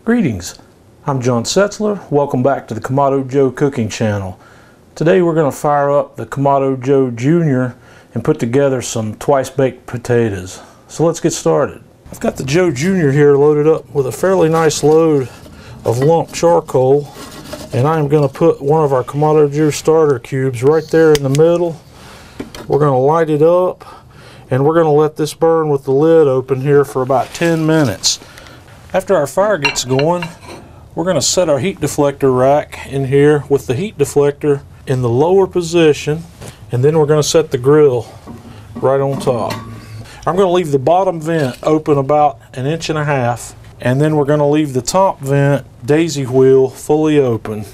Greetings, I'm John Setzler. Welcome back to the Kamado Joe cooking channel. Today we're going to fire up the Kamado Joe Jr. and put together some twice baked potatoes. So let's get started. I've got the Joe Jr. here loaded up with a fairly nice load of lump charcoal, and I'm going to put one of our Kamado Joe starter cubes right there in the middle. We're going to light it up and we're going to let this burn with the lid open here for about 10 minutes. After our fire gets going, we're going to set our heat deflector rack in here with the heat deflector in the lower position, and then we're going to set the grill right on top. I'm going to leave the bottom vent open about 1.5 inches, and then we're going to leave the top vent daisy wheel fully open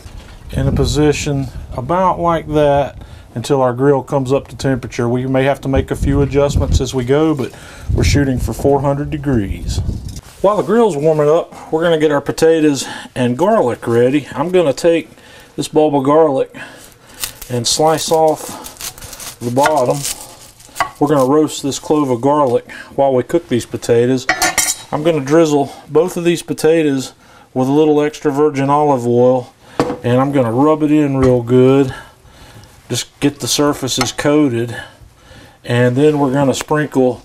in a position about like that until our grill comes up to temperature. We may have to make a few adjustments as we go, but we're shooting for 400 degrees. While the grill's warming up, we're going to get our potatoes and garlic ready. I'm going to take this bulb of garlic and slice off the bottom. We're going to roast this clove of garlic while we cook these potatoes. I'm going to drizzle both of these potatoes with a little extra virgin olive oil, and I'm going to rub it in real good. Just get the surfaces coated, and then we're going to sprinkle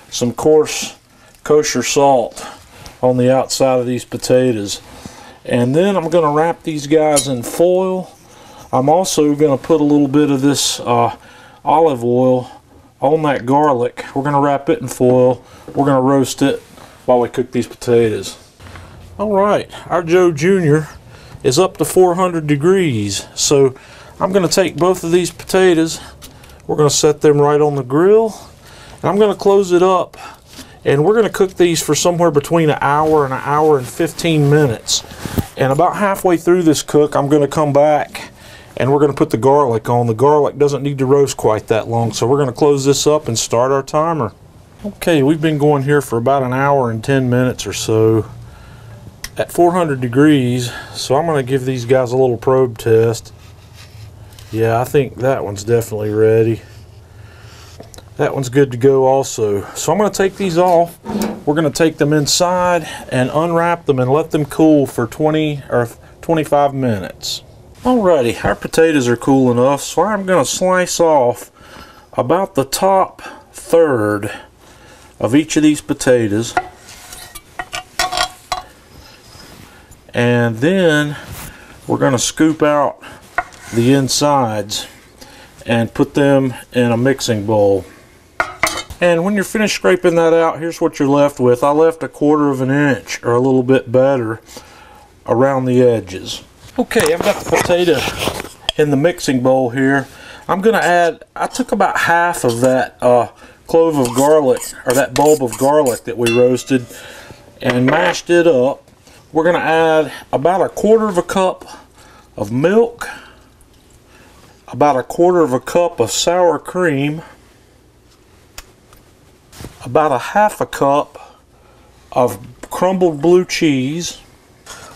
some coarse kosher salt on the outside of these potatoes, and then I'm going to wrap these guys in foil. I'm also going to put a little bit of this olive oil on that garlic. We're going to wrap it in foil. We're going to roast it while we cook these potatoes. Alright, our Joe Jr. is up to 400 degrees, so I'm going to take both of these potatoes, we're going to set them right on the grill, and I'm going to close it up, and we're going to cook these for somewhere between an hour and 1 hour and 15 minutes. And about halfway through this cook, I'm going to come back and we're going to put the garlic on. The garlic doesn't need to roast quite that long, so we're going to close this up and start our timer. Okay, we've been going here for about 1 hour and 10 minutes or so at 400 degrees, so I'm going to give these guys a little probe test. Yeah, I think that one's definitely ready. That one's good to go also. So I'm going to take these off. We're going to take them inside and unwrap them and let them cool for 20 or 25 minutes. Alrighty, our potatoes are cool enough, so I'm going to slice off about the top third of each of these potatoes. And then we're going to scoop out the insides and put them in a mixing bowl. And when you're finished scraping that out, here's what you're left with. I left 1/4 inch or a little bit better around the edges. Okay, I've got the potato in the mixing bowl here. I'm going to add, I took about half of that clove of garlic, or that bulb of garlic that we roasted, and mashed it up. We're going to add about 1/4 cup of milk, about 1/4 cup of sour cream, about 1/2 cup of crumbled blue cheese,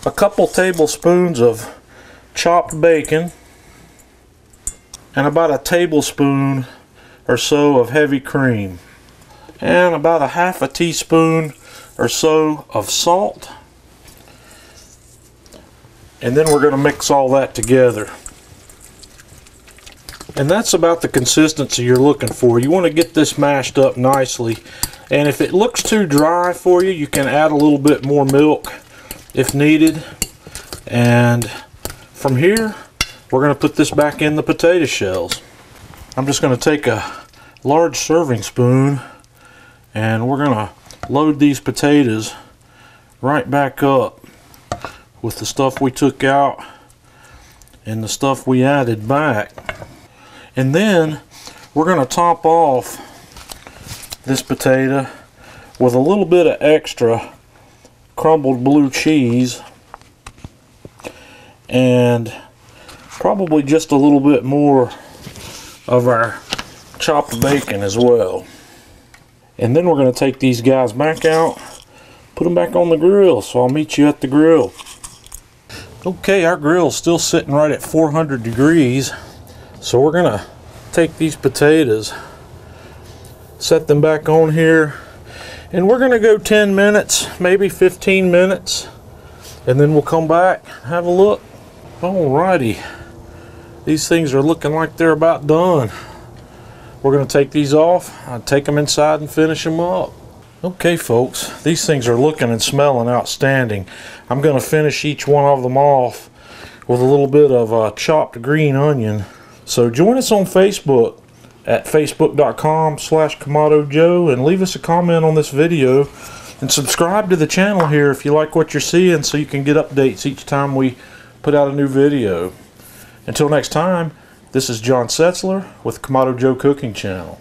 a couple tablespoons of chopped bacon, and about 1 tablespoon or so of heavy cream, and about 1/2 teaspoon or so of salt. And then we're going to mix all that together. And that's about the consistency you're looking for. You want to get this mashed up nicely. And if it looks too dry for you, you can add a little bit more milk if needed. And from here, we're going to put this back in the potato shells. I'm just going to take a large serving spoon and we're going to load these potatoes right back up with the stuff we took out and the stuff we added back. And then we're going to top off this potato with a little bit of extra crumbled blue cheese and probably just a little bit more of our chopped bacon as well. And then we're going to take these guys back out, put them back on the grill. So I'll meet you at the grill. Okay, our grill is still sitting right at 400 degrees. So we're going to take these potatoes, set them back on here, and we're going to go 10 minutes, maybe 15 minutes and then we'll come back and have a look. Alrighty, these things are looking like they're about done. We're going to take these off, I'll take them inside and finish them up. Okay folks, these things are looking and smelling outstanding. I'm going to finish each one of them off with a little bit of chopped green onion. So join us on Facebook at facebook.com/KamadoJoe and leave us a comment on this video, and subscribe to the channel here if you like what you're seeing, so you can get updates each time we put out a new video. Until next time, this is John Setzler with Kamado Joe Cooking Channel.